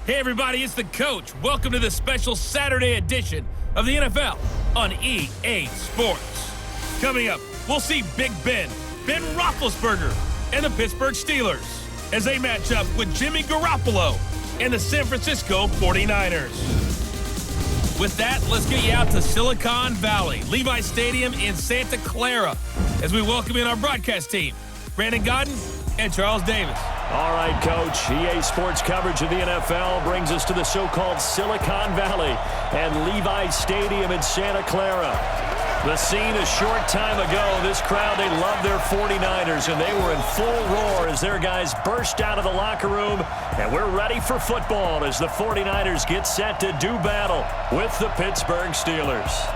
Hey everybody, it's the coach. Welcome to the special Saturday edition of the NFL on EA Sports. Coming up, we'll see Big Ben Roethlisberger, and the Pittsburgh Steelers as they match up with Jimmy Garoppolo and the San Francisco 49ers. With that, let's get you out to Silicon Valley, Levi's Stadium in Santa Clara, as we welcome in our broadcast team, Brandon Godden and Charles Davis. All right, Coach. EA Sports coverage of the NFL brings us to the so-called Silicon Valley and Levi's Stadium in Santa Clara. The scene a short time ago, this crowd, they love their 49ers, and they were in full roar as their guys burst out of the locker room. And we're ready for football as the 49ers get set to do battle with the Pittsburgh Steelers.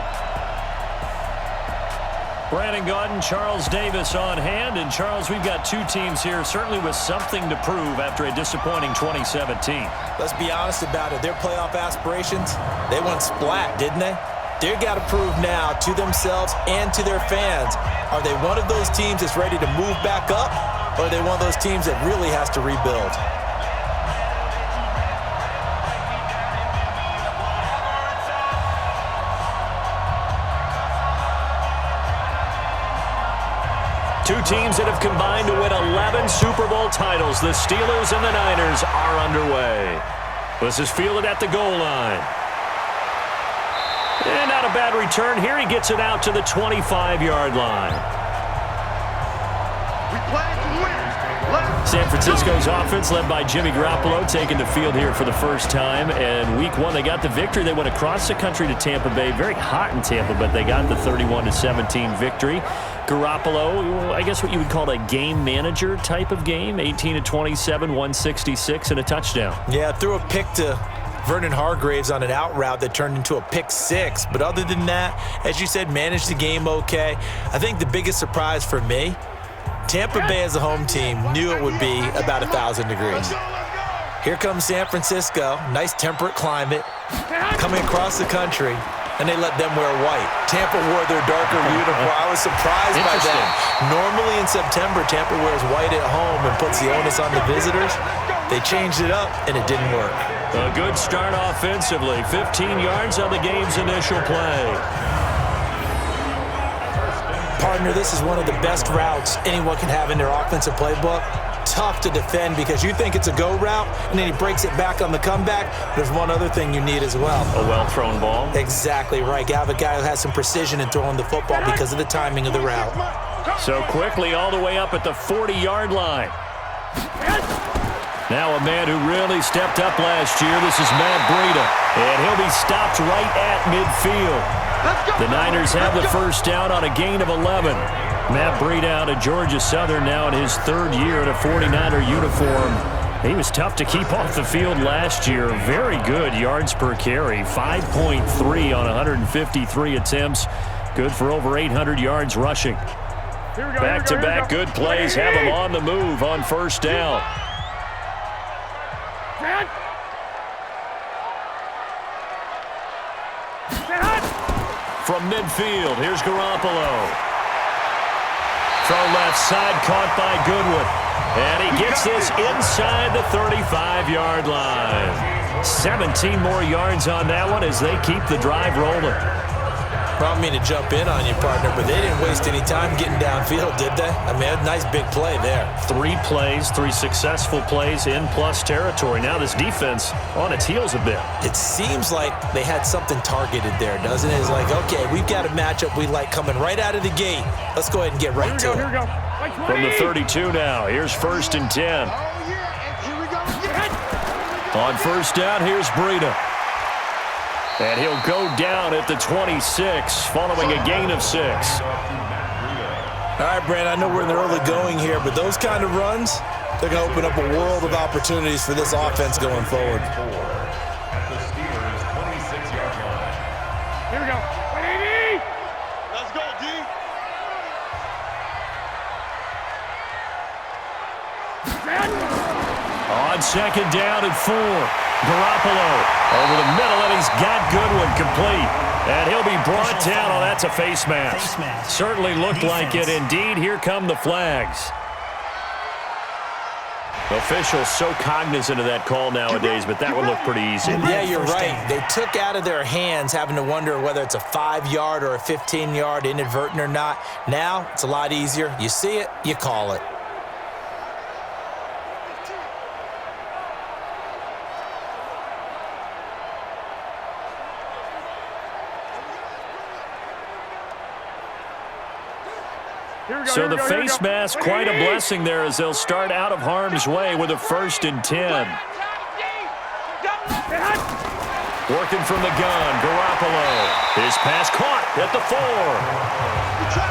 Brandon Godden, Charles Davis on hand. And, Charles, we've got two teams here certainly with something to prove after a disappointing 2017. Let's be honest about it. Their playoff aspirations, they went splat, didn't they? They've got to prove now to themselves and to their fans. Are they one of those teams that's ready to move back up, or are they one of those teams that really has to rebuild? Two teams that have combined to win 11 Super Bowl titles. The Steelers and the Niners are underway. This is fielded at the goal line. And not a bad return here. He gets it out to the 25-yard line. San Francisco's offense led by Jimmy Garoppolo taking the field here for the first time. And week one, they got the victory. They went across the country to Tampa Bay. Very hot in Tampa, but they got the 31-17 victory. Garoppolo, I guess what you would call a game manager type of game. 18-27, 166, and a touchdown. Yeah, threw a pick to Vernon Hargreaves on an out route that turned into a pick six. But other than that, as you said, managed the game okay. I think the biggest surprise for me, Tampa Bay as a home team knew it would be about 1,000 degrees. Here comes San Francisco, nice temperate climate, coming across the country, and they let them wear white. Tampa wore their darker uniform. I was surprised by that. Normally in September, Tampa wears white at home and puts the onus on the visitors. They changed it up, and it didn't work. A good start offensively. 15 yards on the game's initial play. Partner, this is one of the best routes anyone can have in their offensive playbook. Tough to defend because you think it's a go route, and then he breaks it back on the comeback. There's one other thing you need as well. A well-thrown ball. Exactly right. You have a guy who has some precision in throwing the football because of the timing of the route. So quickly all the way up at the 40-yard line. Now a man who really stepped up last year. This is Matt Breida, and he'll be stopped right at midfield. The Niners have the first down on a gain of 11. Matt Breida out of Georgia Southern now in his third year in a 49er uniform. He was tough to keep off the field last year. Very good yards per carry, 5.3 on 153 attempts. Good for over 800 yards rushing. Back-to-back good plays have him on the move on first down. From midfield, here's Garoppolo. Throw left side, caught by Goodwin. And he gets this inside the 35-yard line. 17 more yards on that one as they keep the drive rolling. I don't mean to jump in on you, partner, but they didn't waste any time getting downfield, did they? I mean, a nice big play there. 3 plays, 3 successful plays in plus territory. Now this defense on its heels a bit. It seems like they had something targeted there, doesn't it? It's like, okay, we've got a matchup we like coming right out of the gate. Let's go ahead and get right to it. From the 32 now, here's 1st and 10. On first down, here's Breida. And he'll go down at the 26, following a gain of 6. All right, Brand, I know we're in the early going here, but those kind of runs, they're going to open up a world of opportunities for this offense going forward. Here we go. Let's go, D. On second down and 4. Garoppolo over the middle, and he's got Goodwin complete. And he'll be brought down. Oh, that's a face mask. Certainly looked like it indeed. Here come the flags. Officials so cognizant of that call nowadays, but that would look pretty easy. Yeah, you're right. They took out of their hands having to wonder whether it's a 5-yard or a 15-yard, inadvertent or not. Now, it's a lot easier. You see it, you call it. So the face mask, quite a blessing there as they'll start out of harm's way with a 1st and 10. Working from the gun, Garoppolo. His pass caught at the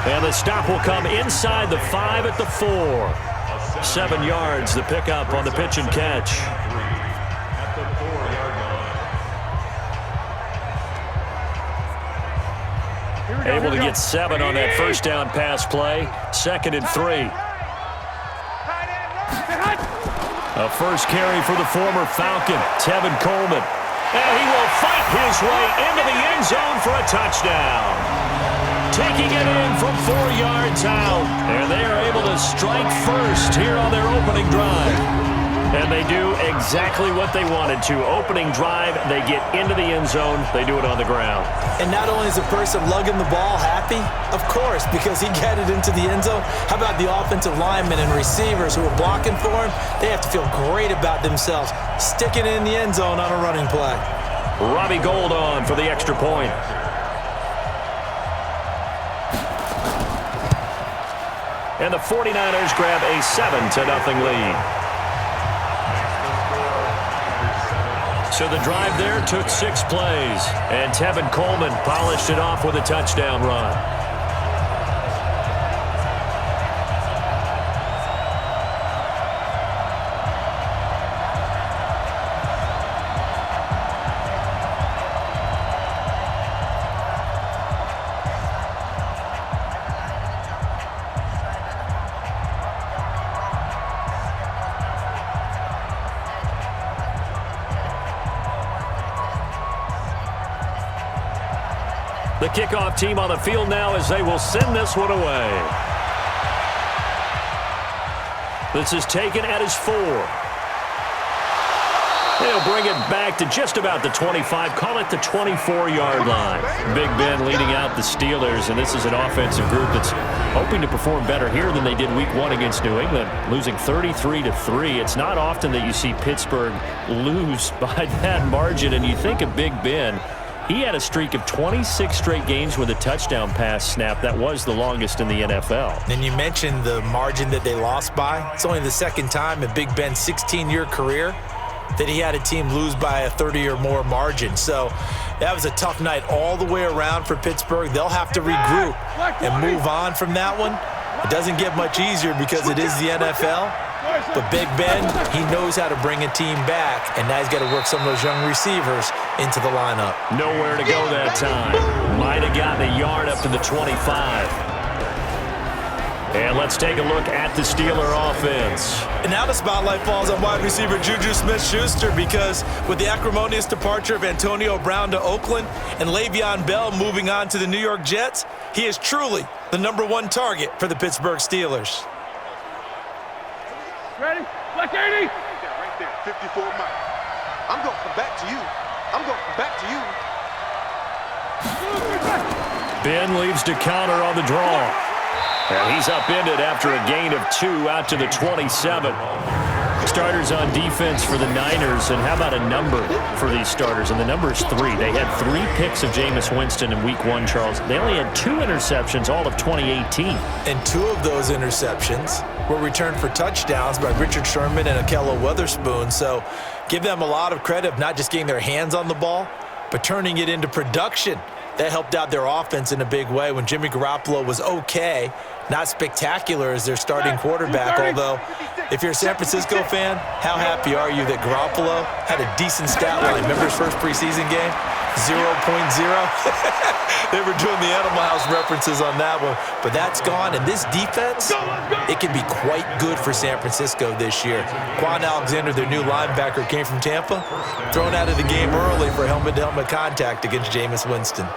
4. And the stop will come inside the 5 at the 4. 7 yards, the pickup on the pitch and catch. Able to get 7 on that first down pass play. 2nd and 3. A first carry for the former Falcon, Tevin Coleman. And he will fight his way into the end zone for a touchdown. Taking it in from 4 yards out. And they are able to strike first here on their opening drive. And they do exactly what they wanted to. Opening drive, they get into the end zone. They do it on the ground. And not only is the person lugging the ball happy, of course, because he got it into the end zone. How about the offensive linemen and receivers who are blocking for him? They have to feel great about themselves, sticking it in the end zone on a running play. Robbie Gould on for the extra point. And the 49ers grab a 7-0 lead. So the drive there took 6 plays, and Tevin Coleman polished it off with a touchdown run. The kickoff team on the field now as they will send this one away. This is taken at his 4. They'll bring it back to just about the 25, call it the 24-yard line. Big Ben leading out the Steelers, and this is an offensive group that's hoping to perform better here than they did week 1 against New England, losing 33-3. It's not often that you see Pittsburgh lose by that margin, and you think of Big Ben. He had a streak of 26 straight games with a touchdown pass snap. That was the longest in the NFL. And you mentioned the margin that they lost by. It's only the second time in Big Ben's 16-year career that he had a team lose by a 30 or more margin. So that was a tough night all the way around for Pittsburgh. They'll have to regroup and move on from that one. It doesn't get much easier because it is the NFL. But Big Ben, he knows how to bring a team back, and now he's got to work some of those young receivers into the lineup. Nowhere to go that time. Might have gotten a yard up to the 25. And let's take a look at the Steeler offense. And now the spotlight falls on wide receiver Juju Smith-Schuster because with the acrimonious departure of Antonio Brown to Oakland and Le'Veon Bell moving on to the New York Jets, he is truly the #1 target for the Pittsburgh Steelers. Ready? Black 80! Right there, 54 miles. I'm going to come back to you. I'm going to come back to you. Ben leaves to counter on the draw. And he's upended after a gain of 2 out to the 27. Starters on defense for the Niners, and how about a number for these starters? And the number is 3. They had 3 picks of Jameis Winston in week 1, Charles. They only had 2 interceptions all of 2018. And 2 of those interceptions were returned for touchdowns by Richard Sherman and Akello Witherspoon. So give them a lot of credit of not just getting their hands on the ball, but turning it into production. That helped out their offense in a big way when Jimmy Garoppolo was okay, not spectacular as their starting quarterback, although if you're a San Francisco fan, how happy are you that Garoppolo had a decent stat line? Remember his first preseason game? 0.0. They were doing the Animal House references on that one, but that's gone. And this defense, it can be quite good for San Francisco this year. Quan Alexander, their new linebacker, came from Tampa, thrown out of the game early for helmet-to-helmet contact against Jameis Winston.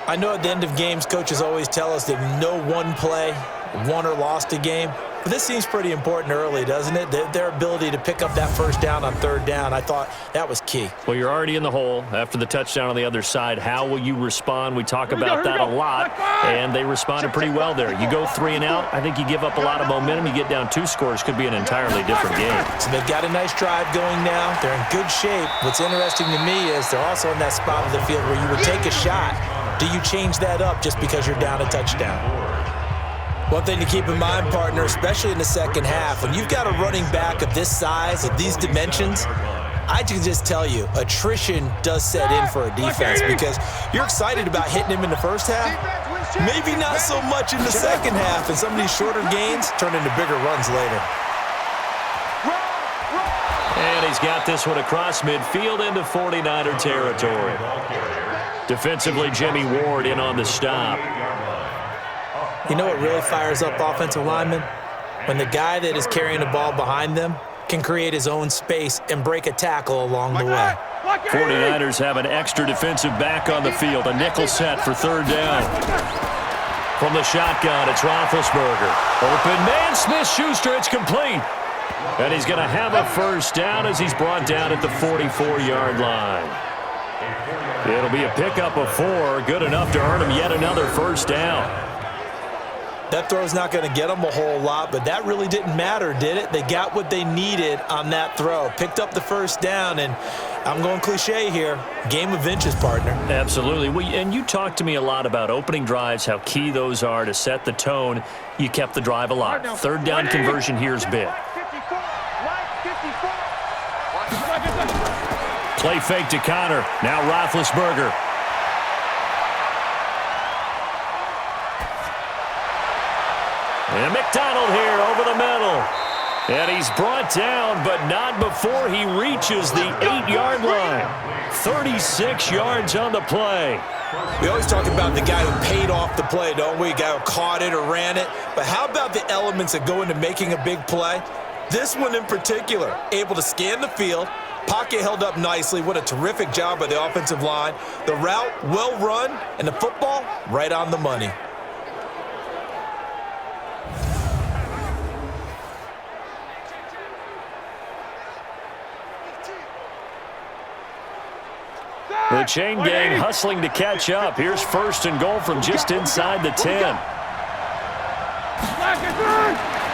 I know at the end of games, coaches always tell us that no one play won or lost a game. But this seems pretty important early, doesn't it? Their ability to pick up that first down on third down, I thought that was key. Well, you're already in the hole after the touchdown on the other side. How will you respond? We talk about that a lot, and they responded pretty well there. You go 3 and out, I think you give up a lot of momentum. You get down 2 scores, could be an entirely different game. So they've got a nice drive going now. They're in good shape. What's interesting to me is they're also in that spot of the field where you would take a shot. Do you change that up just because you're down a touchdown? One thing to keep in mind, partner, especially in the second half, when you've got a running back of this size, of these dimensions, I can just tell you, attrition does set in for a defense because you're excited about hitting him in the first half, maybe not so much in the second half, and some of these shorter gains turn into bigger runs later. And he's got this one across midfield into 49er territory. Defensively, Jimmy Ward in on the stop. You know what really fires up offensive linemen? When the guy that is carrying the ball behind them can create his own space and break a tackle along the way. 49ers have an extra defensive back on the field. A nickel set for third down. From the shotgun, it's Roethlisberger. Open man, Smith-Schuster, it's complete. And he's going to have a first down as he's brought down at the 44-yard line. It'll be a pickup of 4, good enough to earn him yet another first down. That throw's not going to get them a whole lot, but that really didn't matter, did it? They got what they needed on that throw. Picked up the first down, and I'm going cliche here. Game of inches, partner. Absolutely. And you talked to me a lot about opening drives, how key those are to set the tone. You kept the drive alive. Third down conversion here is big. Play fake to Connor. Now Roethlisberger. And McDonald here over the middle. And he's brought down, but not before he reaches the 8-yard line. 36 yards on the play. We always talk about the guy who paid off the play, don't we? The guy who caught it or ran it. But how about the elements that go into making a big play? This one in particular, able to scan the field, pocket held up nicely. What a terrific job by the offensive line. The route, well run, and the football, right on the money. The chain gang hustling to catch up. Here's first and goal from just inside the 10.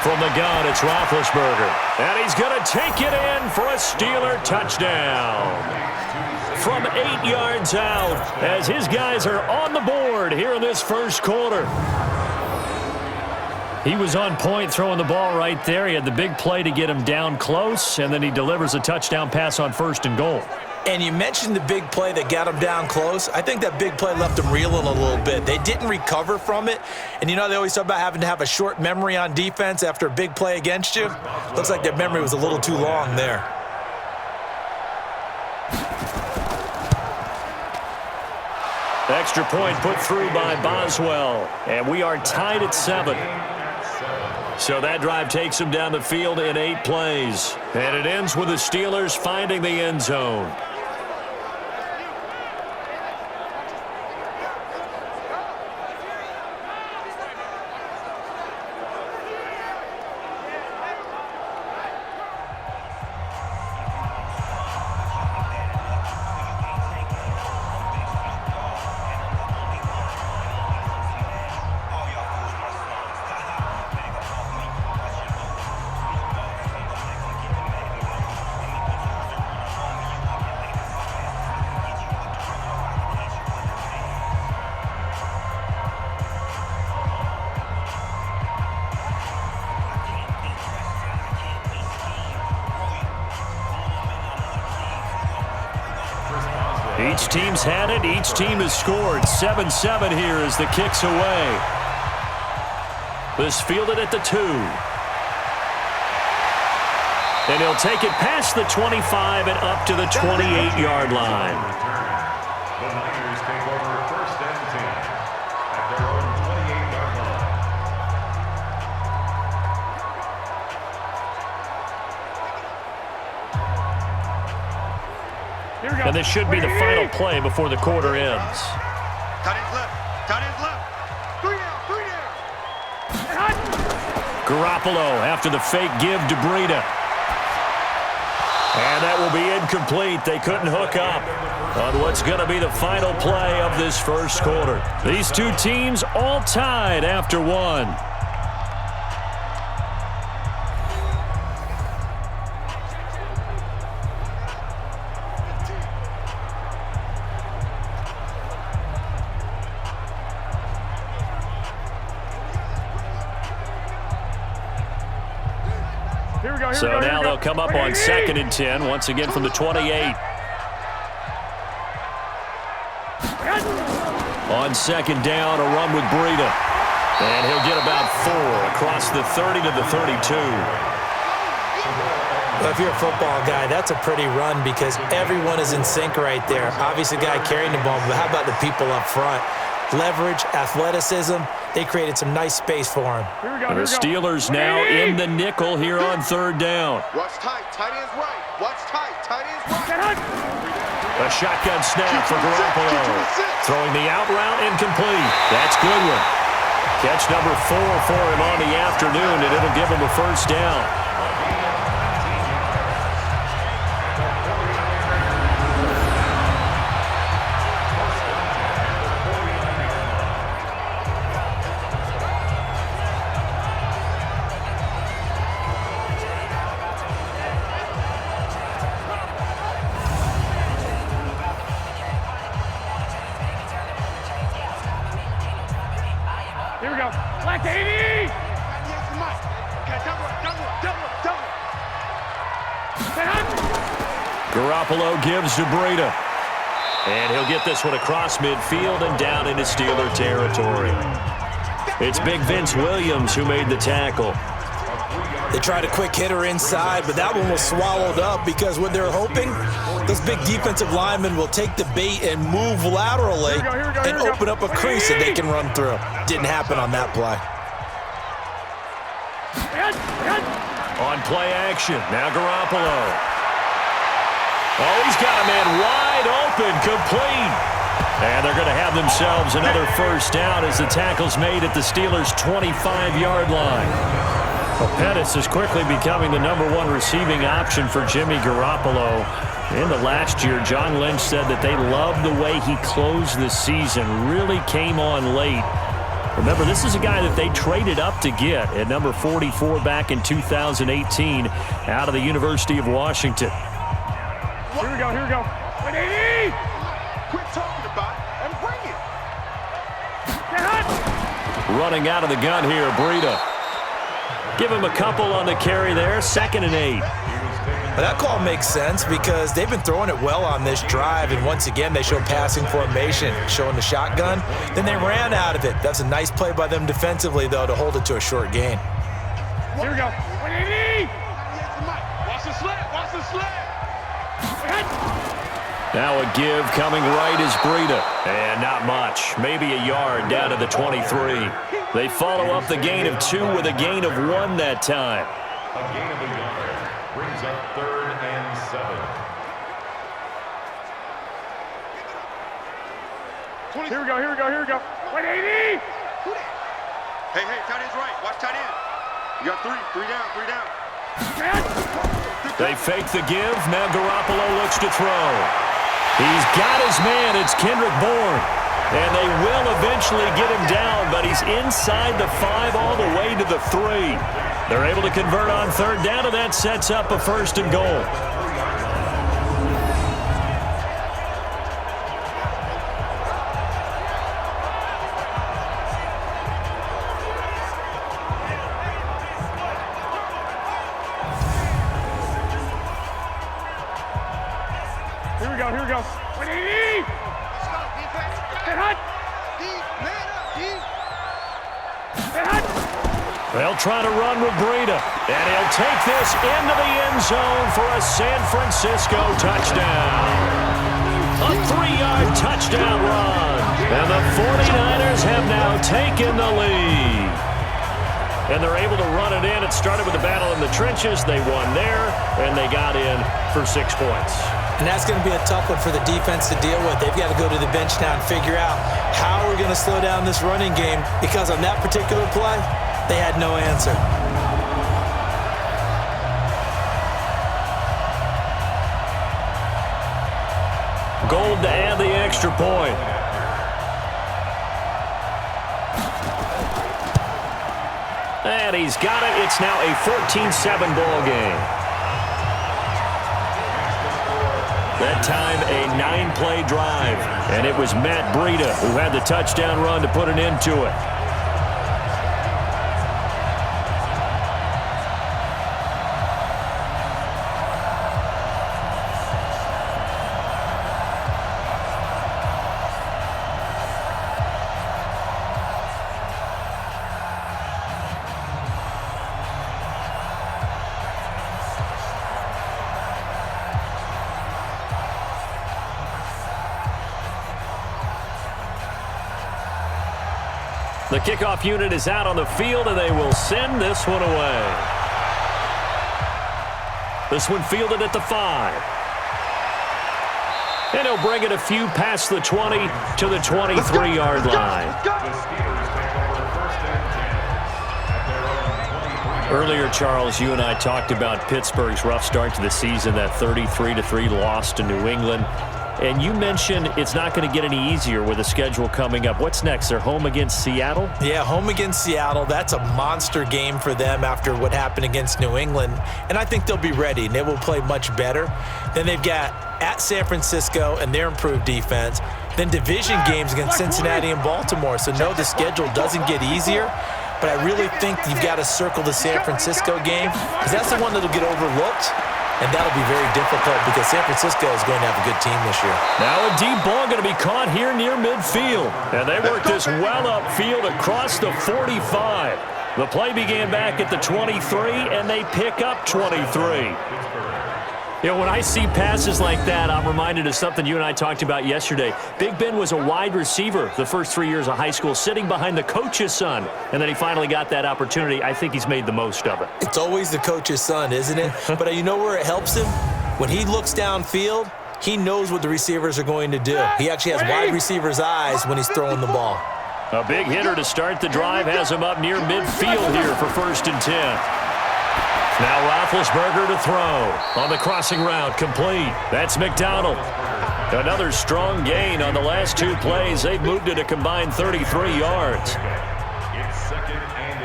From the gun, it's Roethlisberger. And he's going to take it in for a Steeler touchdown. From 8 yards out, as his guys are on the board here in this first quarter. He was on point throwing the ball right there. He had the big play to get him down close, and then he delivers a touchdown pass on first and goal. And you mentioned the big play that got him down close. I think that big play left him reeling a little bit. They didn't recover from it. And you know they always talk about having to have a short memory on defense after a big play against you. Looks like their memory was a little too long there. Extra point put through by Boswell. And we are tied at 7. So that drive takes them down the field in 8 plays. And it ends with the Steelers finding the end zone. Each team's had it. Each team has scored. 7-7 here as the kick's away. This fielded at the 2. And he'll take it past the 25 and up to the 28-yard line. The Niners take over first and 10 at their own 28-yard line. And this should be the final play before the quarter ends. Cut his left. Cut his left. 3 down. 3 down. Garoppolo after the fake give to Breida. And that will be incomplete. They couldn't hook up on what's going to be the final play of this first quarter. These two teams all tied after one. So now they'll come up on 2nd and 10, once again from the 28. On 2nd down, a run with Breida. And he'll get about 4 across the 30 to the 32. Well, if you're a football guy, that's a pretty run because everyone is in sync right there. Obviously, the guy carrying the ball, but how about the people up front? Leverage, athleticism, they created some nice space for him. The Steelers now in the nickel here on 3rd down. Watch tight, tight ends right. Watch tight, tight ends right. A shotgun snap for Garoppolo. Throwing the out route incomplete. That's Goodwin. Catch number 4 for him on the afternoon, and it'll give him a first down. Here we go. Black 80! Garoppolo gives to Breida. And he'll get this one across midfield and down into Steeler territory. It's Big Vince Williams who made the tackle. They tried a quick hitter inside, but that one was swallowed up because what they're hoping, those big defensive linemen will take the bait and move laterally and open up a crease that they can run through. Didn't happen on that play. On play action, now Garoppolo. Oh, he's got a man wide open, complete. And they're going to have themselves another first down as the tackle's made at the Steelers' 25-yard line. Well, Pettis is quickly becoming the #1 receiving option for Jimmy Garoppolo. In the last year, John Lynch said that they loved the way he closed the season, really came on late. Remember, this is a guy that they traded up to get at number 44 back in 2018 out of the University of Washington. Here we go, here we go. 180! Quit talking about it and bring it. Running out of the gun here, Breida. Give him a couple on the carry there, 2nd and 8. But that call makes sense because they've been throwing it well on this drive, and once again they show passing formation, showing the shotgun. Then they ran out of it. That's a nice play by them defensively, though, to hold it to a short gain. Here we go. 180! Watch the slant, watch the slant. Now a give coming right is Breida. And not much, maybe a yard down to the 23. They follow up the gain of 2 with a gain of 1 that time. A gain of a yard brings up 3rd and 7. Here we go, here we go, here we go. 180! Hey, tight end's right. Watch tight end. You got 3 down, 3 down. They fake the give. Now Garoppolo looks to throw. He's got his man. It's Kendrick Bourne. And they will eventually get him down, but he's inside the 5 all the way to the 3. They're able to convert on 3rd down, and that sets up a 1st and goal. Here we go, here we go. 180! They'll try to run with Breida, and he'll take this into the end zone for a San Francisco touchdown. A 3-yard touchdown run, and the 49ers have now taken the lead. And they're able to run it in. It started with a battle in the trenches. They won there, and they got in for 6 points. And that's going to be a tough one for the defense to deal with. They've got to go to the bench now and figure out how we're going to slow down this running game because on that particular play, they had no answer. point. And he's got it. It's now a 14-7 ball game. That time, a 9-play drive. And it was Matt Breida who had the touchdown run to put an end to it. The kickoff unit is out on the field, and they will send this one away. This one fielded at the 5. And he'll bring it a few past the 20 to the 23-yard line. Earlier, Charles, you and I talked about Pittsburgh's rough start to the season, that 33-3 loss to New England. And you mentioned it's not going to get any easier with the schedule coming up. What's next? They're home against Seattle? Yeah, home against Seattle. That's a monster game for them after what happened against New England. And I think they'll be ready, and they will play much better. Then they've got at San Francisco and their improved defense. Then division games against Cincinnati and Baltimore. So, no, the schedule doesn't get easier. But I really think you've got to circle the San Francisco game because that's the one that'll get overlooked. And that'll be very difficult because San Francisco is going to have a good team this year. Now a deep ball going to be caught here near midfield. And they work this well upfield across the 45. The play began back at the 23, and they pick up 23. You know, when I see passes like that, I'm reminded of something you and I talked about yesterday. Big Ben was a wide receiver the first 3 years of high school, sitting behind the coach's son. And then he finally got that opportunity. I think he's made the most of it. It's always the coach's son, isn't it? But you know where it helps him? When he looks downfield, he knows what the receivers are going to do. He actually has wide receivers' eyes when he's throwing the ball. A big hitter to start the drive has him up near midfield here for 1st and 10. Now Roethlisberger to throw. On the crossing route, complete. That's McDonald. Another strong gain on the last 2 plays. They've moved it a combined 33 yards.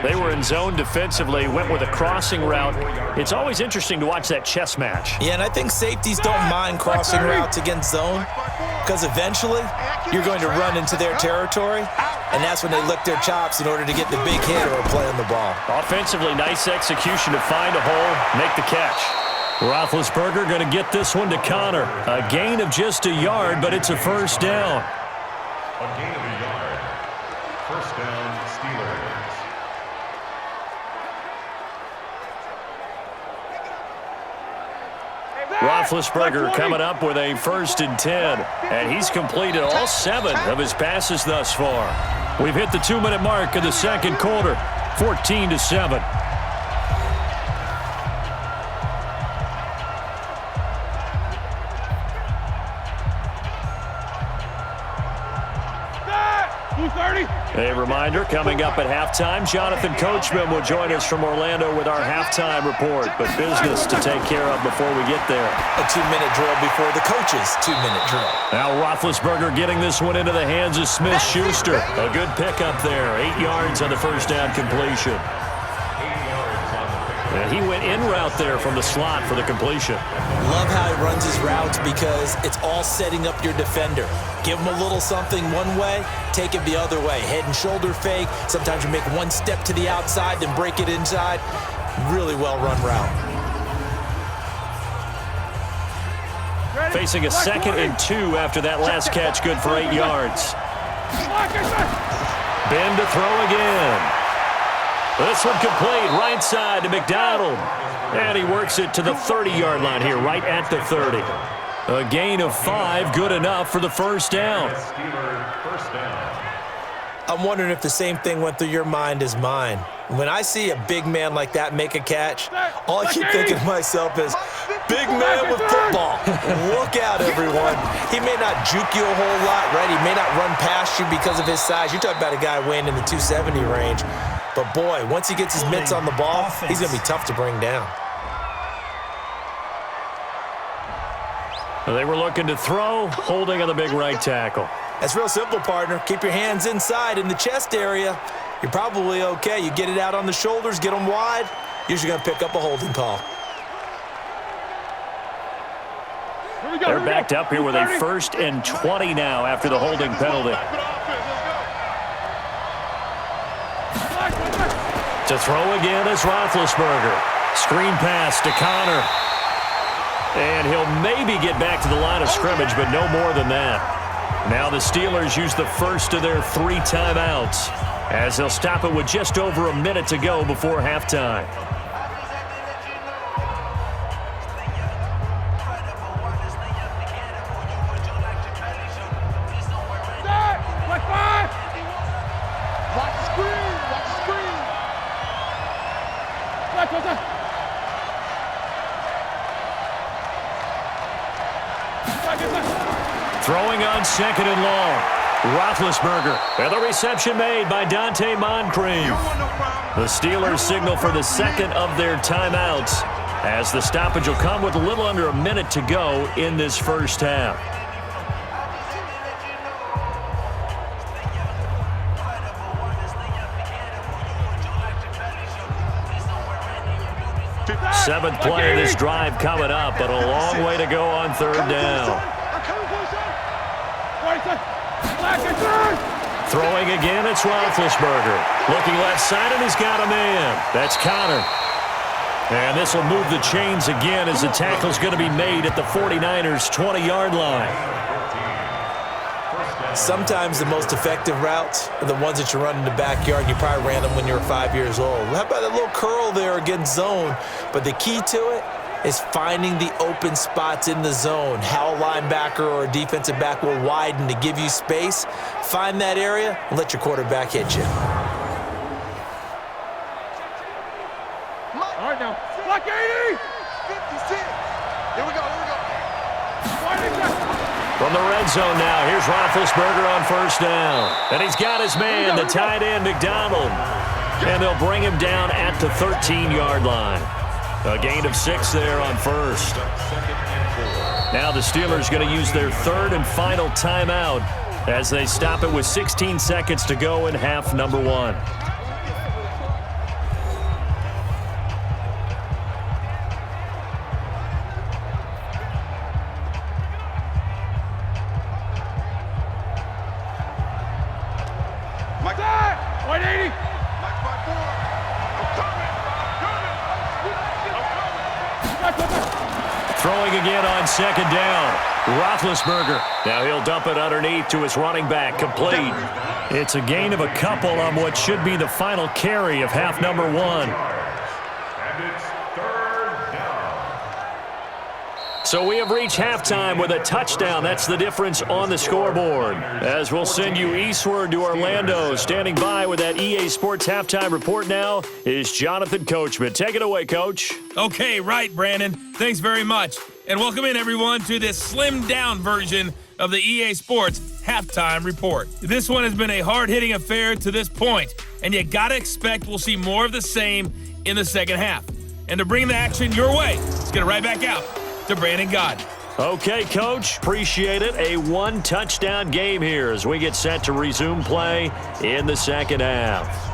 They were in zone defensively, went with a crossing route. It's always interesting to watch that chess match. Yeah, and I think safeties don't mind crossing routes against zone because eventually you're going to run into their territory, and that's when they lick their chops in order to get the big hit or a play on the ball. Offensively, nice execution to find a hole, make the catch. Roethlisberger going to get this one to Connor. A gain of just a yard, but it's a 1st down. A gain of a yard. 1st down, Steelers. Roethlisberger coming up with a 1st and 10, and he's completed all 7 of his passes thus far. We've hit the 2-minute mark of the 2nd quarter, 14-7. A reminder, coming up at halftime, Jonathan Coachman will join us from Orlando with our halftime report. But business to take care of before we get there. A 2-minute drill before the coach's 2-minute drill. Now Roethlisberger getting this one into the hands of Smith-Schuster. A good pickup there. 8 yards on the 1st down completion. And he went in route there from the slot for the completion. Love how he runs his routes because it's all setting up your defender. Give him a little something one way, take it the other way. Head and shoulder fake. Sometimes you make one step to the outside, then break it inside. Really well-run route. Facing a 2nd and 2 after that last catch, good for 8 yards. Ben to throw again. This one complete, right side to McDonald. And he works it to the 30-yard line here, right at the 30. A gain of 5, good enough for the 1st down. I'm wondering if the same thing went through your mind as mine. When I see a big man like that make a catch, all I keep thinking to myself is, big man with football. Look out, everyone. He may not juke you a whole lot, right? He may not run past you because of his size. You're talking about a guy weighing in the 270 range. But, boy, once he gets his mitts on the ball, he's going to be tough to bring down. They were looking to throw, holding on the big right tackle. That's real simple, partner. Keep your hands inside in the chest area. You're probably okay. You get it out on the shoulders, get them wide. Usually going to pick up a holding call. They're backed up here with a 1st and 20 now after the holding penalty. To throw again is Roethlisberger. Screen pass to Connor. And he'll maybe get back to the line of scrimmage, but no more than that. Now the Steelers use the first of their 3 timeouts as they'll stop it with just over a minute to go before halftime. Throwing on 2nd and long. Roethlisberger. And the reception made by Dante Moncrief. The Steelers signal for the 2nd of their timeouts as the stoppage will come with a little under a minute to go in this first half. Seventh play of this drive coming up, but a long way to go on 3rd down. Throwing again, it's Roethlisberger. Looking left side, and he's got a man. That's Connor. And this will move the chains again as the tackle's going to be made at the 49ers' 20-yard line. Sometimes the most effective routes are the ones that you run in the backyard. You probably ran them when you were 5 years old. How about that little curl there against zone? But the key to it is finding the open spots in the zone. How a linebacker or a defensive back will widen to give you space. Find that area and let your quarterback hit you. All right, now. Block 80! 56. Here we go, here we go. From the red zone now, here's Roethlisberger on 1st down. And he's got his man, the tight end, McDonald. And they'll bring him down at the 13-yard line. A gain of 6 there on 1st. Now the Steelers going to use their 3rd and final timeout as they stop it with 16 seconds to go in half number 1. Mike, 180! Mike 5-4. I'm coming. Throwing again on 2nd down. Roethlisberger. Now he'll dump it underneath to his running back. Complete. It's a gain of a couple on what should be the final carry of half number 1. And it's 3rd down. So we have reached halftime with a touchdown. That's the difference on the scoreboard. As we'll send you eastward to Orlando. Standing by with that EA Sports halftime report now is Jonathan Coachman. Take it away, Coach. Okay, right, Brandon. Thanks very much. And welcome in, everyone, to this slimmed-down version of the EA Sports halftime report. This one has been a hard-hitting affair to this point, and you got to expect we'll see more of the same in the second half. And to bring the action your way, let's get it right back out to Brandon Gaudin. Okay, Coach. Appreciate it. A 1-touchdown game here as we get set to resume play in the second half.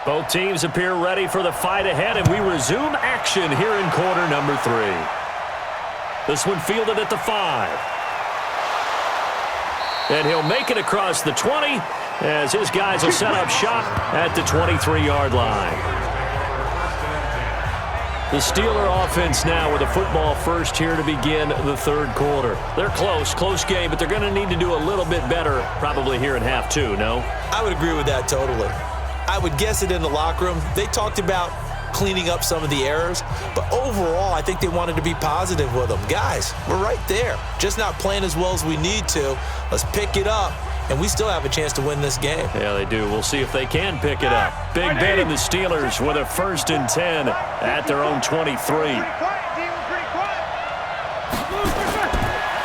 Both teams appear ready for the fight ahead, and we resume action here in quarter number 3. This one fielded at the 5. And he'll make it across the 20 as his guys will set up shop at the 23-yard line. The Steeler offense now with a football first here to begin the third quarter. They're close game, but they're going to need to do a little bit better probably here in half 2, no? I would agree with that totally. I would guess it in the locker room. They talked about cleaning up some of the errors. But overall, I think they wanted to be positive with them. Guys, we're right there. Just not playing as well as we need to. Let's pick it up, and we still have a chance to win this game. Yeah, they do. We'll see if they can pick it up. Big Ben and the Steelers with a 1st and 10 at their own 23.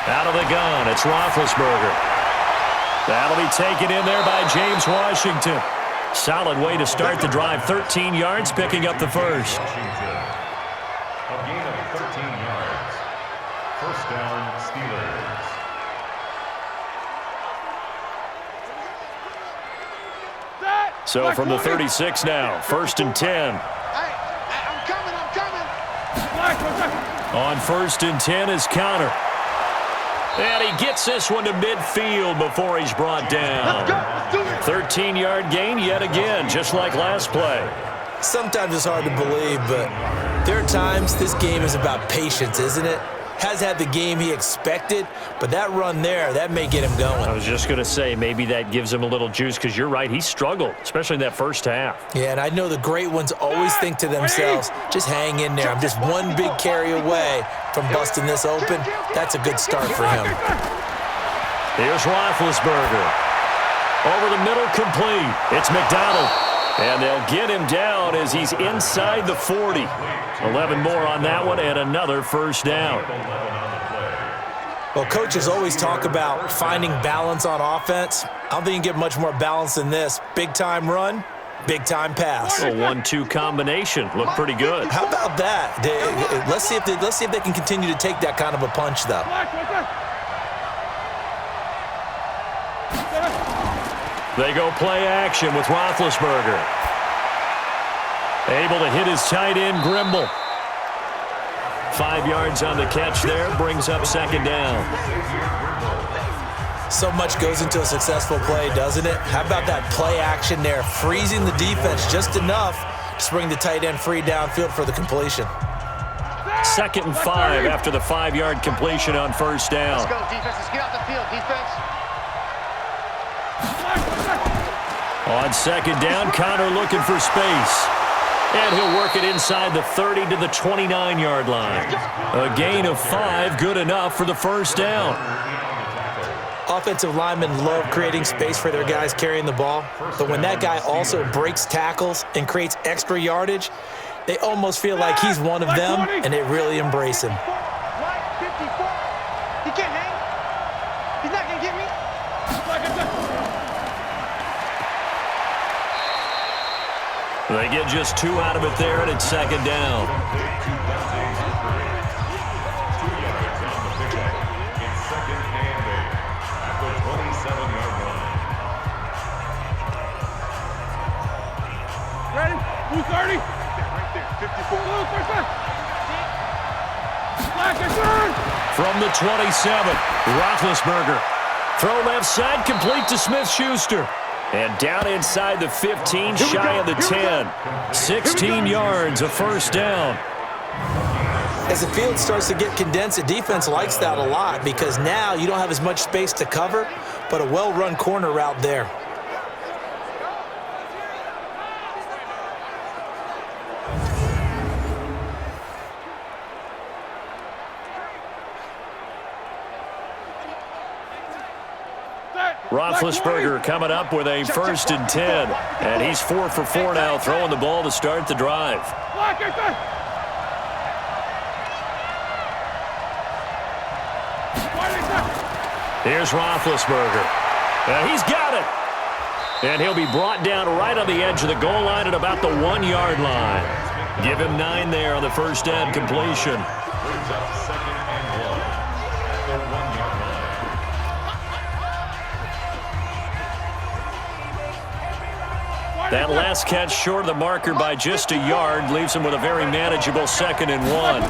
Out of the gun, it's Roethlisberger. That'll be taken in there by James Washington. Solid way to start the drive. 13 yards, picking up the first. Washington. A gain of 13 yards. 1st down, Steelers. So from the 36 now, 1st and 10. I'm coming. On 1st and 10 is Connor. And he gets this one to midfield before he's brought down. 13-yard gain yet again, just like last play. Sometimes it's hard to believe, but there are times this game is about patience, isn't it? Has had the game he expected, but that run there, that may get him going. I was just going to say, maybe that gives him a little juice, because you're right, he struggled, especially in that first half. Yeah, and I know the great ones always think to themselves, just hang in there. I'm just one big carry away from busting this open. That's a good start for him. Here's Roethlisberger. Over the middle, complete. It's McDonald. And they'll get him down as he's inside the 40. 11 more on that one and another 1st down. Well, coaches always talk about finding balance on offense. I don't think you can get much more balance than this. Big-time run, big-time pass. A 1-2 combination. Looked pretty good. How about that? Let's see if they can continue to take that kind of a punch, though. They go play action with Roethlisberger. Able to hit his tight end, Grimble. 5 yards on the catch there, brings up 2nd down. So much goes into a successful play, doesn't it? How about that play action there, freezing the defense just enough to bring the tight end free downfield for the completion. 2nd and 5 after the 5-yard completion on 1st down. Let's go, defense. Let's get out the field, defense. On 2nd down, Connor looking for space. And he'll work it inside the 30 to the 29-yard line. A gain of 5, good enough for the 1st down. Offensive linemen love creating space for their guys carrying the ball, but when that guy also breaks tackles and creates extra yardage, they almost feel like he's one of them, and they really embrace him. He can't hang. He's not going to get me. They get just 2 out of it there, and it's 2nd down. Ready? Who's 30? Right there, 54. From the 27, Roethlisberger. Throw left side, complete to Smith-Schuster. And down inside the 15, shy of the 10. 16 yards, a 1st down. As the field starts to get condensed, the defense likes that a lot because now you don't have as much space to cover, but a well-run corner route there. Roethlisberger coming up with a 1st and 10. And he's 4 for 4 now, throwing the ball to start the drive. Here's Roethlisberger. And he's got it. And he'll be brought down right on the edge of the goal line at about the 1-yard line. Give him 9 there on the 1st down completion. Brings up 2nd and 1 at the 1-yard line. That last catch short of the marker by just a yard leaves him with a very manageable 2nd and 1.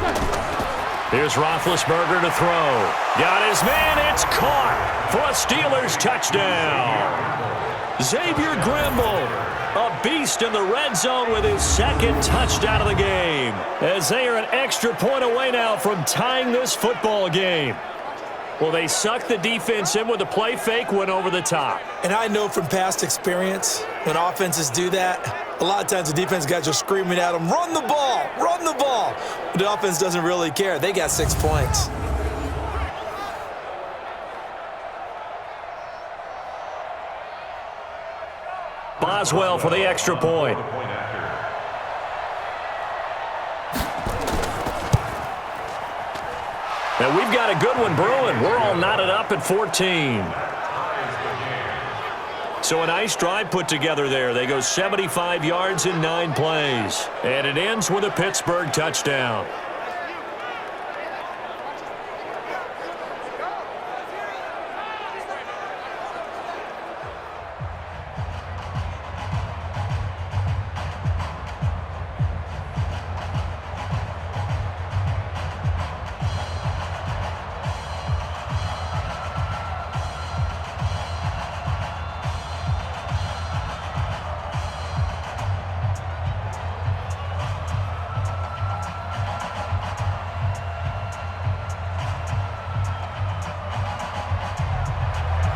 Here's Roethlisberger to throw. Got his man. It's caught for a Steelers touchdown. Xavier Grimble, a beast in the red zone with his 2nd touchdown of the game. As they are an extra point away now from tying this football game. Well, they sucked the defense in with a play fake, went over the top. And I know from past experience, when offenses do that, a lot of times the defense guys are screaming at them, run the ball, run the ball. But the offense doesn't really care. They got 6 points. Boswell for the extra point. And we've got a good one brewing. We're all knotted up at 14. So a nice drive put together there. They go 75 yards in 9 plays. And it ends with a Pittsburgh touchdown.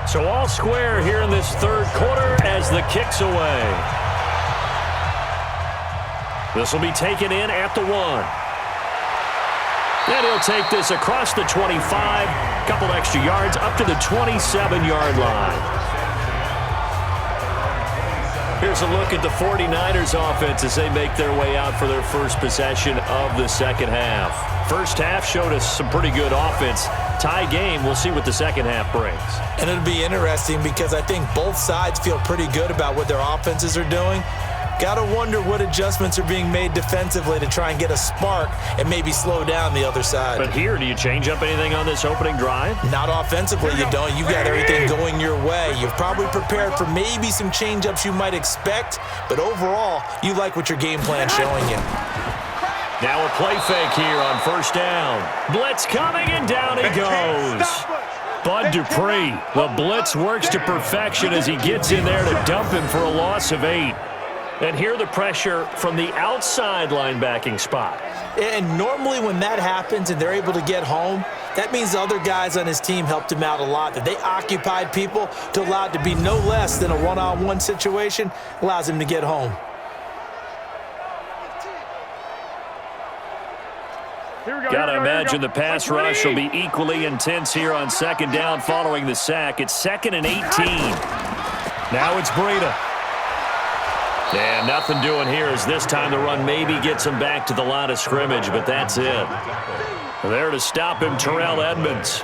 So all square here in this third quarter as the kick's away. This will be taken in at the 1. And he'll take this across the 25, couple extra yards up to the 27-yard line. Here's a look at the 49ers offense as they make their way out for their first possession of the second half. First half showed us some pretty good offense. Tie game, we'll see what the second half brings. And it'll be interesting because I think both sides feel pretty good about what their offenses are doing. Got to wonder what adjustments are being made defensively to try and get a spark and maybe slow down the other side. But here, do you change up anything on this opening drive? Not offensively, you don't. You've got everything going your way. You've probably prepared for maybe some change-ups you might expect, but overall, you like what your game plan's showing you. Now a play fake here on first down. Blitz coming, and down he goes. Bud Dupree, the blitz works to perfection as he gets in there to dump him for a loss of 8. And here the pressure from the outside linebacking spot. And normally when that happens and they're able to get home, that means the other guys on his team helped him out a lot. That they occupied people to allow it to be no less than a one-on-one situation allows him to get home. Got to imagine the pass rush will be equally intense here on second down following the sack. It's 2nd and 18. Now it's Breida. And nothing doing here as this time the run maybe gets him back to the line of scrimmage, but that's it. There to stop him, Terrell Edmunds.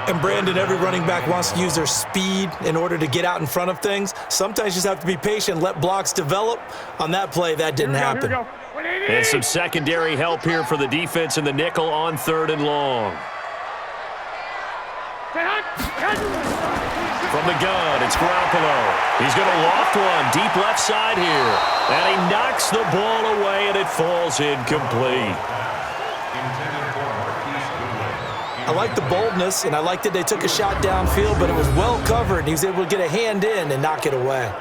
And Brandon, every running back wants to use their speed in order to get out in front of things. Sometimes you just have to be patient, let blocks develop. On that play, that didn't happen. And some secondary help here for the defense in the nickel on 3rd and long. From the gun, it's Garoppolo. He's going to loft one deep left side here. And he knocks the ball away, and it falls incomplete. I like the boldness, and I like that they took a shot downfield, but it was well covered, and he was able to get a hand in and knock it away.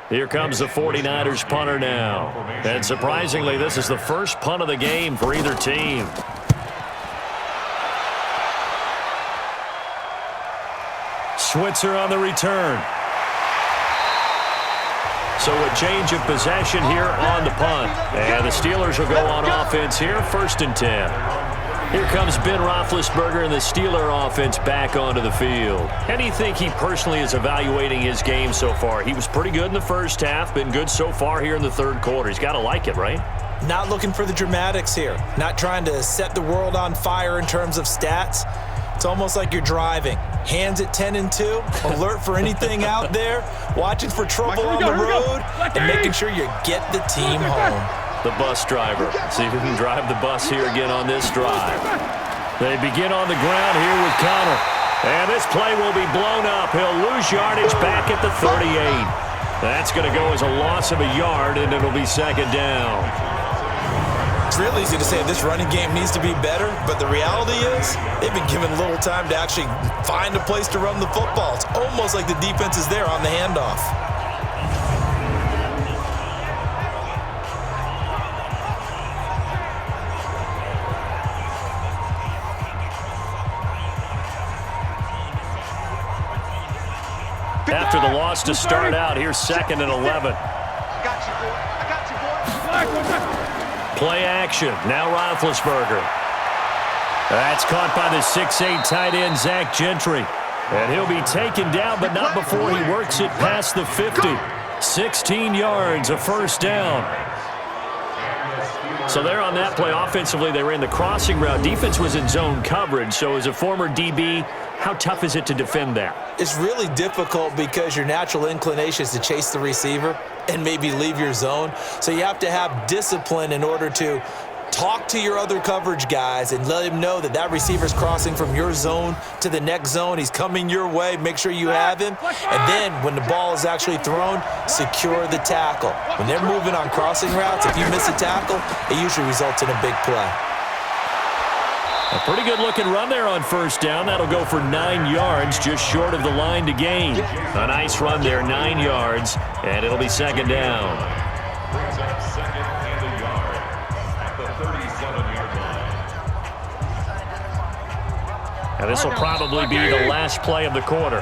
Here comes the 49ers punter now. And surprisingly, this is the first punt of the game for either team. Switzer on the return. So a change of possession here on the punt. And the Steelers will go on offense here, 1st and 10. Here comes Ben Roethlisberger and the Steeler offense back onto the field. How do you think he personally is evaluating his game so far? He was pretty good in the first half, been good so far here in the third quarter. He's got to like it, right? Not looking for the dramatics here. Not trying to set the world on fire in terms of stats. It's almost like you're driving. Hands at 10 and 2, alert for anything out there, watching for trouble on the road, and making sure you get the team home. The bus driver. See if he can drive the bus here again on this drive. They begin on the ground here with Connor. And this play will be blown up. He'll lose yardage back at the 38. That's going to go as a loss of a yard, and it'll be 2nd down. It's real easy to say this running game needs to be better, but the reality is they've been given little time to actually find a place to run the football. It's almost like the defense is there on the handoff. After the loss to start out, here's 2nd and 11. I got you, boy. I got you, boy. Play action. Now Roethlisberger. That's caught by the 6'8" tight end, Zach Gentry. And he'll be taken down, but not before he works it past the 50. 16 yards, a first down. So there on that play, offensively, they ran the crossing route. Defense was in zone coverage. So as a former DB, how tough is it to defend that? It's really difficult because your natural inclination is to chase the receiver and maybe leave your zone. So you have to have discipline in order to talk to your other coverage guys and let him know that that receiver's crossing from your zone to the next zone. He's coming your way. Make sure you have him. And then when the ball is actually thrown, secure the tackle. When they're moving on crossing routes, if you miss a tackle, it usually results in a big play. A pretty good-looking run there on first down. That'll go for 9 yards, just short of the line to gain. A nice run there, 9 yards, and it'll be 2nd down. Brings up 2nd and a yard at the 37-yard line. And this will probably be the last play of the quarter.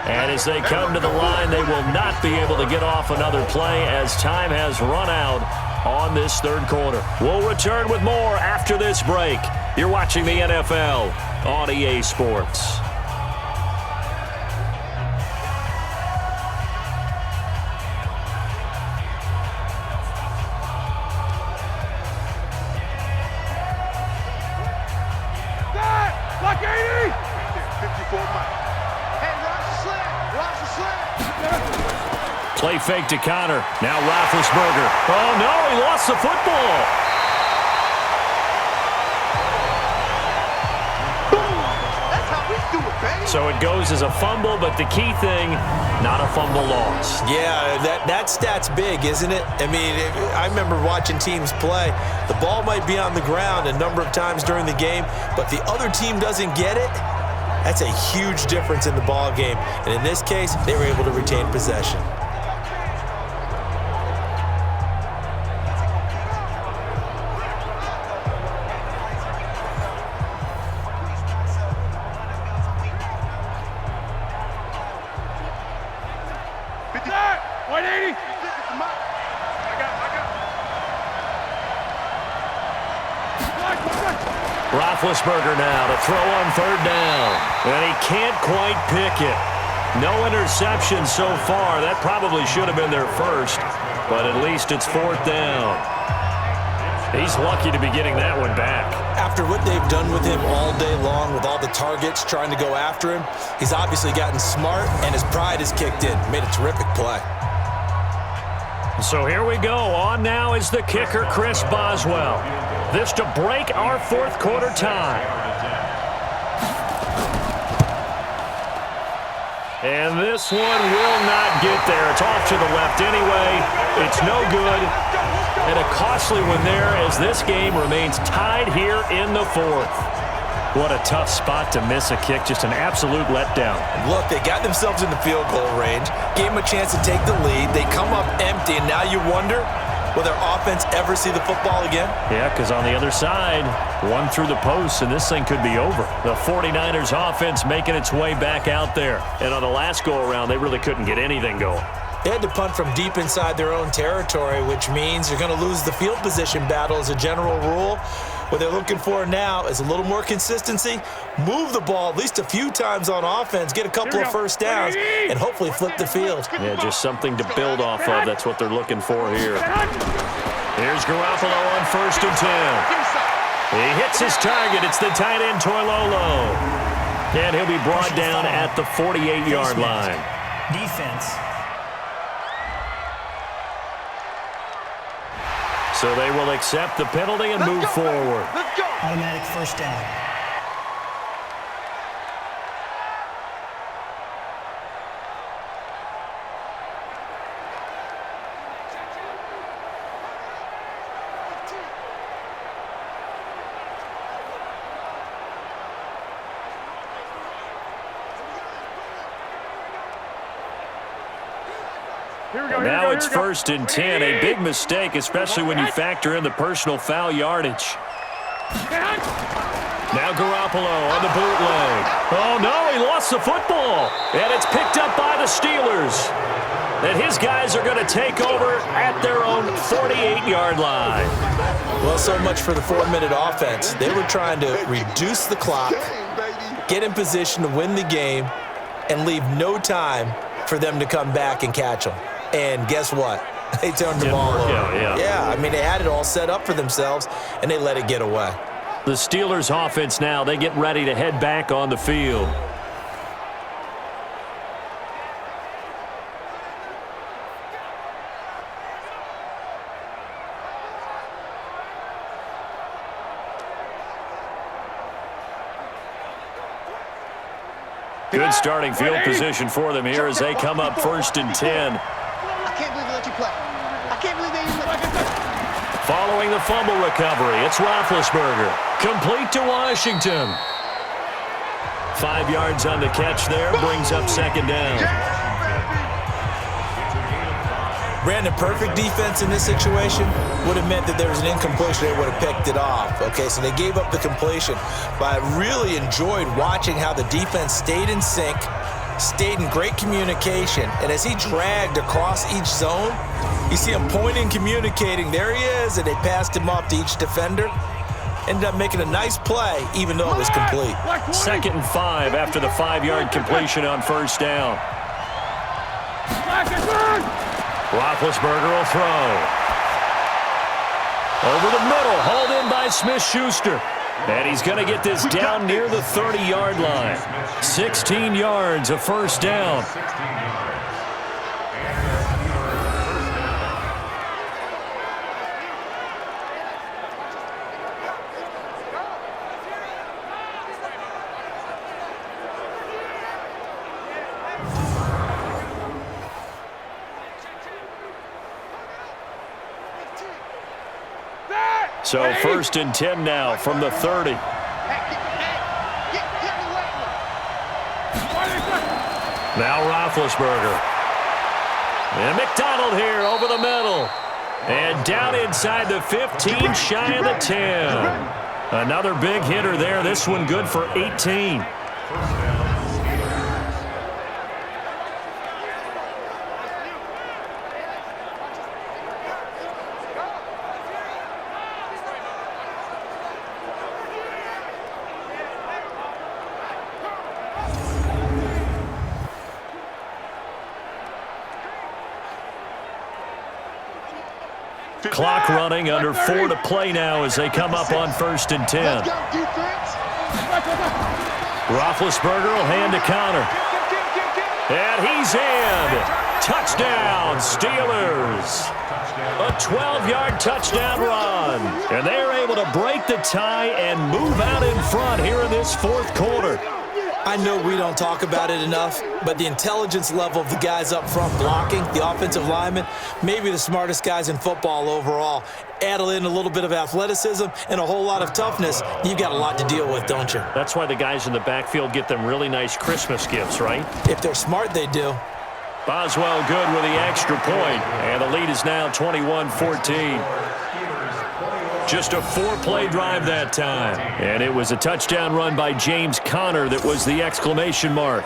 And as they come to the line, they will not be able to get off another play as time has run out on this 3rd quarter. We'll return with more after this break. You're watching the NFL on EA Sports. Block 80! 54 Mike. Hey, Ross is slant. Play fake to Connor. Now Roethlisberger. Oh, no, he lost the football. That's how we do it, baby. So it goes as a fumble, but the key thing, not a fumble loss. Yeah, that stat's big, isn't it? I mean, I remember watching teams play. The ball might be on the ground a number of times during the game, but the other team doesn't get it. That's a huge difference in the ball game. And in this case, they were able to retain possession. Roethlisberger now to throw on 3rd down. And he can't quite pick it. No interception so far. That probably should have been their first, but at least it's 4th down. He's lucky to be getting that one back. After what they've done with him all day long with all the targets trying to go after him, he's obviously gotten smart and his pride has kicked in. Made a terrific play. So here we go. On now is the kicker, Chris Boswell. This to break our 4th quarter tie. And this one will not get there. It's off to the left anyway. It's no good. And a costly one there as this game remains tied here in the 4th. What a tough spot to miss a kick. Just an absolute letdown. Look, they got themselves in the field goal range, gave them a chance to take the lead. They come up empty, and now you wonder, will their offense ever see the football again? Yeah, because on the other side, one through the post, and this thing could be over. The 49ers offense making its way back out there. And on the last go-around, they really couldn't get anything going. They had to punt from deep inside their own territory, which means you're going to lose the field position battle as a general rule. What they're looking for now is a little more consistency, move the ball at least a few times on offense, get a couple of first downs, and hopefully flip the field. Yeah, just something to build off of. That's what they're looking for here. Here's Garoppolo on 1st and 10. He hits his target. It's the tight end, Toilolo. And he'll be brought down at the 48-yard line. Defense. So they will accept the penalty and move forward. Let's go. Automatic first down. Now it's 1st and 10. A big mistake, especially when you factor in the personal foul yardage. Now Garoppolo on the bootleg. Oh, no, he lost the football. And it's picked up by the Steelers. And his guys are going to take over at their own 48-yard line. Well, so much for the 4-minute offense. They were trying to reduce the clock, get in position to win the game, and leave no time for them to come back and catch them. And guess what? They turned the ball over. Yeah, I mean, they had it all set up for themselves, and they let it get away. The Steelers' offense now, they get ready to head back on the field. Good starting field position for them here as they come up 1st and 10. I can't believe they let you play. I can't believe they even let you play. Following the fumble recovery, it's Roethlisberger. Complete to Washington. 5 yards on the catch there, brings up 2nd down. Brandon, perfect defense in this situation would have meant that there was an incompletion. They would have picked it off. Okay, so they gave up the completion. But I really enjoyed watching how the defense stayed in sync, stayed in great communication. And as he dragged across each zone, you see him pointing, communicating. There he is, and they passed him off to each defender. Ended up making a nice play, even though it was complete. 2nd and 5 after the 5-yard completion on 1st down. Roethlisberger will throw. Over the middle, hauled in by Smith-Schuster. And he's going to get this down near the 30-yard line. 16 yards, a 1st down. So 1st and 10 now from the 30. Now Roethlisberger. And McDonald here over the middle. And down inside the 15, shy of the 10. Another big hitter there. This one good for 18. Clock running, under 4 to play now as they come up on 1st and 10. Roethlisberger will hand to Connor. And he's in. Touchdown, Steelers. A 12-yard touchdown run. And they're able to break the tie and move out in front here in this 4th quarter. I know we don't talk about it enough, but the intelligence level of the guys up front blocking, the offensive linemen, maybe the smartest guys in football overall. Add in a little bit of athleticism and a whole lot of toughness, you've got a lot to deal with, don't you? That's why the guys in the backfield get them really nice Christmas gifts, right? If they're smart, they do. Boswell good with the extra point, and the lead is now 21-14. Just a 4-play drive that time. And it was a touchdown run by James Conner that was the exclamation mark.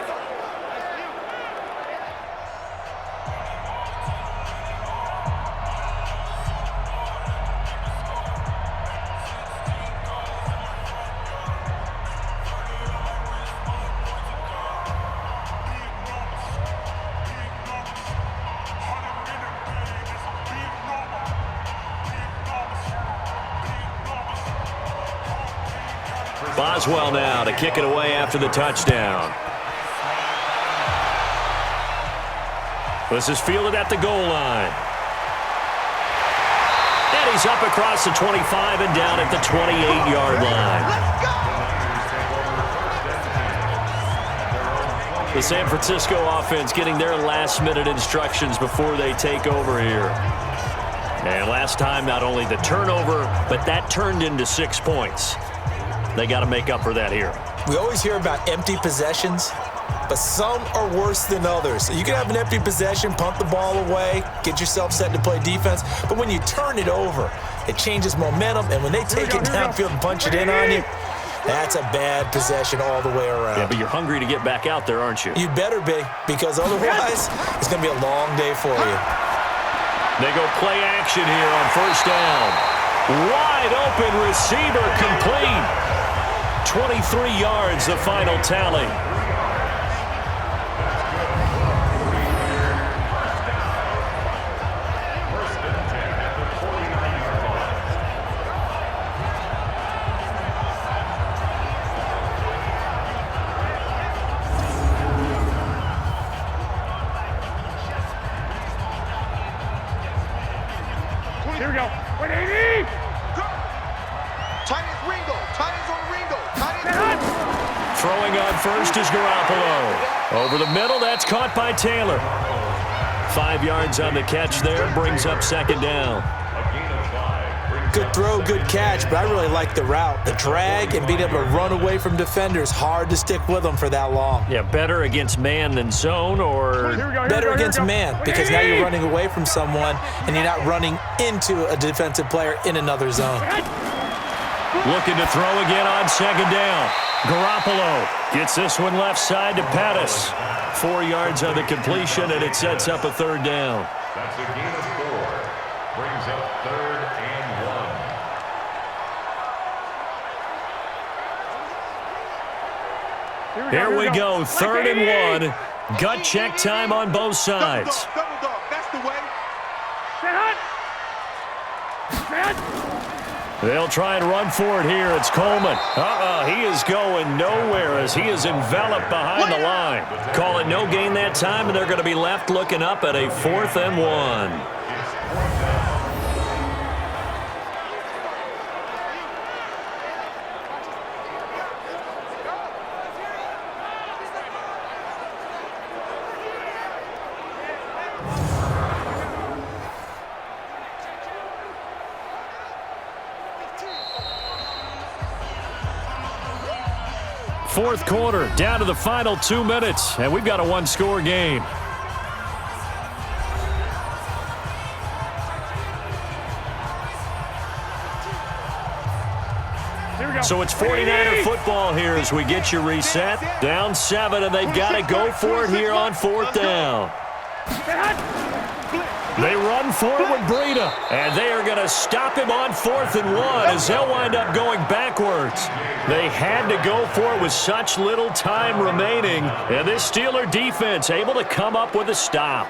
Boswell now to kick it away after the touchdown. This is fielded at the goal line. And he's up across the 25 and down at the 28-yard line. The San Francisco offense getting their last-minute instructions before they take over here. And last time, not only the turnover, but that turned into 6 points. They got to make up for that here. We always hear about empty possessions. but some are worse than others. So you can have an empty possession, punt the ball away, get yourself set to play defense, but when you turn it over, it changes momentum, and when they take it downfield and punch it in on you, that's a bad possession all the way around. Yeah, but you're hungry to get back out there, aren't you? You better be, because otherwise it's going to be a long day for you. They go play action here on first down. Wide open receiver complete. 23 yards, the final tally. Here we go. 180. Tight ends Ringo. Tight ends on Ringo. Tight ends. Throwing on first is Garoppolo. Over the middle, that's caught by Taylor. 5 yards on the catch there, brings up second down. Good throw, good catch, but I really like the route. The drag and being able to run away from defenders, hard to stick with them for that long. Yeah, better against man than zone, or better against man, because now you're running away from someone and you're not running into a defensive player in another zone. Looking to throw again on second down. Garoppolo gets this one left side to Pettis. 4 yards on the completion, and it sets up a third down. That's a gain of 4. Brings up 3rd and 1. Here we go, 3rd and 1. Gut check time on both sides. Double dog. That's the way. They'll try and run for it here. It's Coleman. He is going nowhere as he is enveloped behind the line. Call it no gain that time, and they're going to be left looking up at a 4th and 1. Fourth quarter, down to the final 2 minutes, and we've got a one-score game. So it's 49er football here as we get you reset. Down 7, and they've got to go for it here on 4th down. They run for it with Breida, and they are going to stop him on 4th and 1 as they'll wind up going backwards. They had to go for it with such little time remaining, and this Steeler defense able to come up with a stop.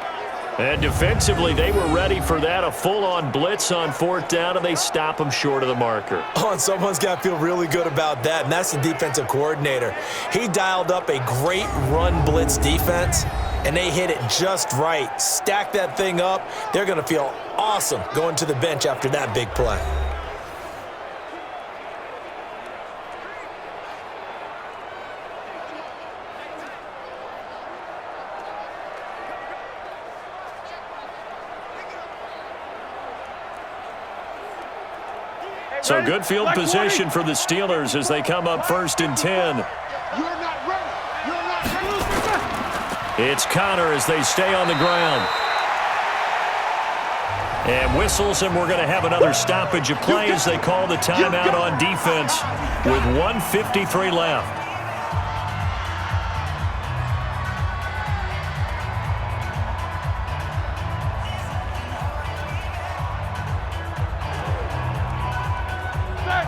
And defensively, they were ready for that, a full-on blitz on 4th down, and they stop them short of the marker. Oh, and someone's got to feel really good about that, and that's the defensive coordinator. He dialed up a great run blitz defense, and they hit it just right. Stack that thing up. They're going to feel awesome going to the bench after that big play. So good field position for the Steelers as they come up 1st and 10. You're not ready. You're not ready. It's Connor as they stay on the ground. And whistles, and we're going to have another stoppage of play as they call the timeout on defense with 1:53 left.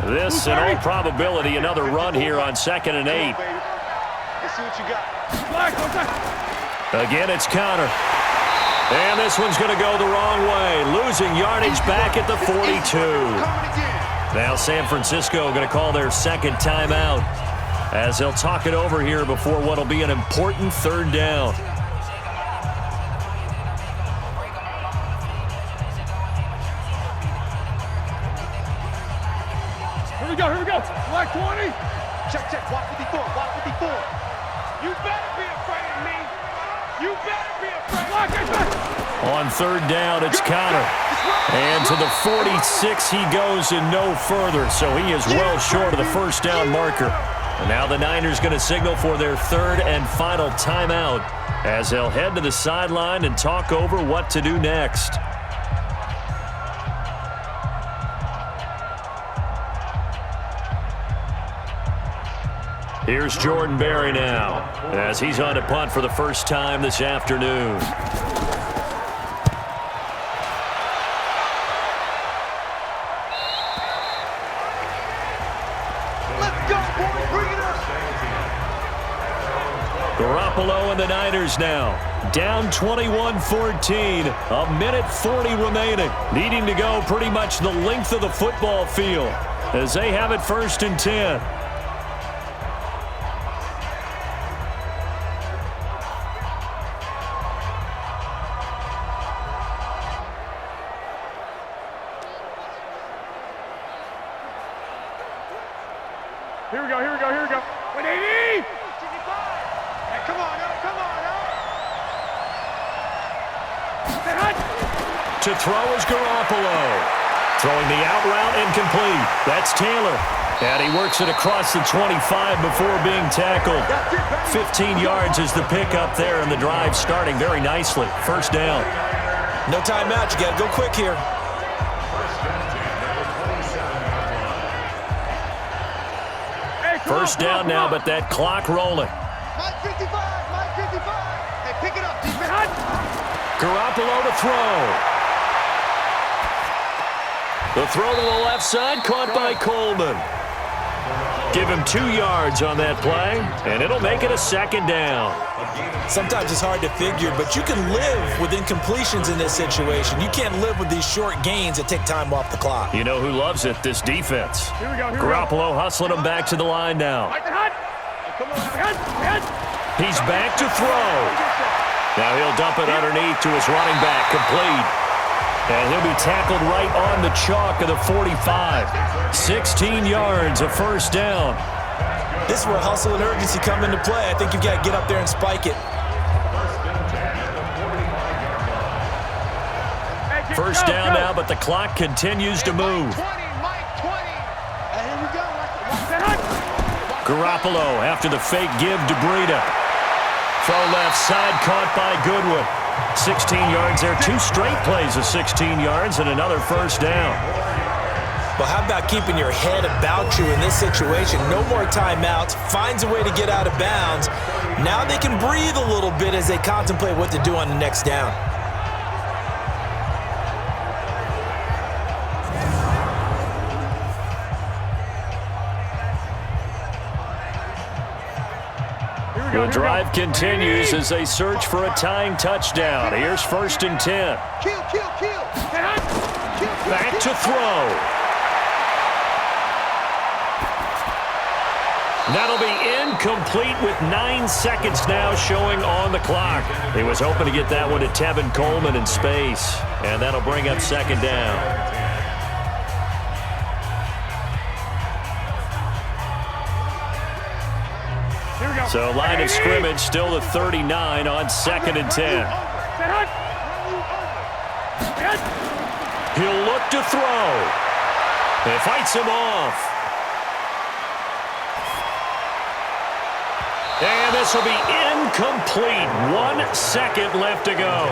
This, in all probability, another run here on 2nd and 8. Let's see what you got. Again, it's Connor. And this one's going to go the wrong way, losing yardage back at the 42. Now San Francisco going to call their second timeout as they'll talk it over here before what will be an important 3rd down. Here we go. Black 20. Check. Watch 54. Watch 54. You better be afraid of me. You better be afraid. On 3rd down, it's Connor. And to the 46 he goes and no further, so he is well short of the 1st down marker. And now the Niners going to signal for their third and final timeout as they'll head to the sideline and talk over what to do next. Here's Jordan Berry now as he's on to punt for the first time this afternoon. Let's go, boys. Bring it up. Garoppolo and the Niners now down 21-14. A minute 40 remaining. Needing to go pretty much the length of the football field as they have it 1st and 10. Here we go. Wait, 80! Hey, come on up. To throw is Garoppolo. Throwing the out route incomplete. That's Taylor. And he works it across the 25 before being tackled. 15 yards is the pickup there, and the drive starting very nicely. 1st down. No timeout. You got to go quick here. First down now, but that clock rolling. Mike 55. Hey, pick it up, defense. Garoppolo to throw. The throw to the left side, caught by Coleman. Give him 2 yards on that play, and it'll make it a 2nd down. Sometimes it's hard to figure, but you can live with incompletions in this situation. You can't live with these short gains that take time off the clock. You know who loves it? This defense. Here we go. Garoppolo hustling him back to the line now. He's back to throw. Now he'll dump it underneath to his running back, complete. And he'll be tackled right on the chalk of the 45. 16 yards, a 1st down. This is where hustle and urgency come into play. I think you've got to get up there and spike it. 1st down now, but the clock continues to move. Mike 20. And here we go. Garoppolo after the fake give to Breida. Throw left side, caught by Goodwin. 16 yards there. 2 straight plays of 16 yards and another 1st down. Well, how about keeping your head about you in this situation? No more timeouts. Finds a way to get out of bounds. Now they can breathe a little bit as they contemplate what to do on the next down. The drive continues as they search for a tying touchdown. Here's 1st and 10. Kill. Back to throw. That'll be incomplete with 9 seconds now showing on the clock. He was hoping to get that one to Tevin Coleman in space, and that'll bring up 2nd down. So line of scrimmage still the 39 on 2nd and 10. He'll look to throw. It fights him off. And this will be incomplete. 1 second left to go.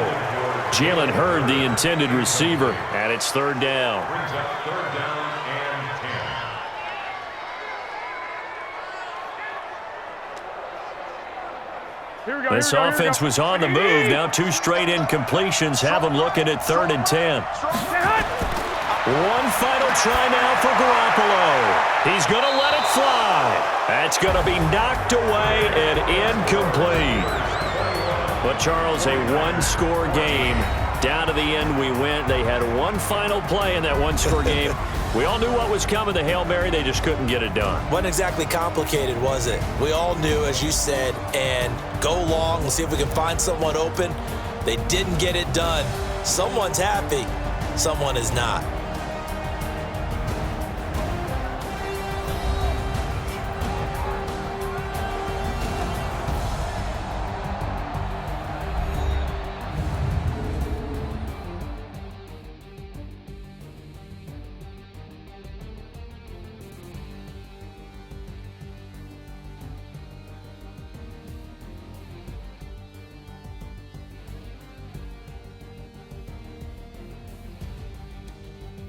Jalen Hurd, the intended receiver, and it's 3rd down. Brings up 3rd down and 10. This offense was on the move. Now 2 straight incompletions have them looking at 3rd and 10. One final try now for Garoppolo. He's going to let it fly. That's going to be knocked away and incomplete. But, Charles, a 1-score game. Down to the end we went. They had 1 final play in that 1-score game. We all knew what was coming, the Hail Mary. They just couldn't get it done. Wasn't exactly complicated, was it? We all knew, as you said, and go long. We'll see if we can find someone open. They didn't get it done. Someone's happy. Someone is not.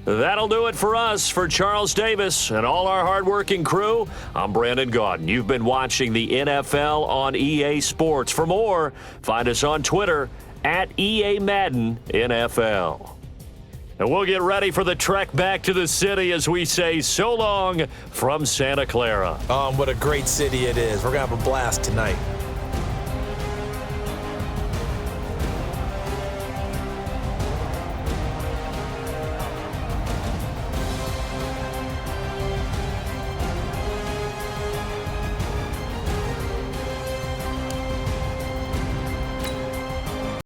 That'll do it for us. For Charles Davis and all our hardworking crew, I'm Brandon Gaudin. You've been watching the NFL on EA Sports. For more, find us on Twitter at EA Madden NFL. And we'll get ready for the trek back to the city as we say so long from Santa Clara. What a great city it is. We're going to have a blast tonight.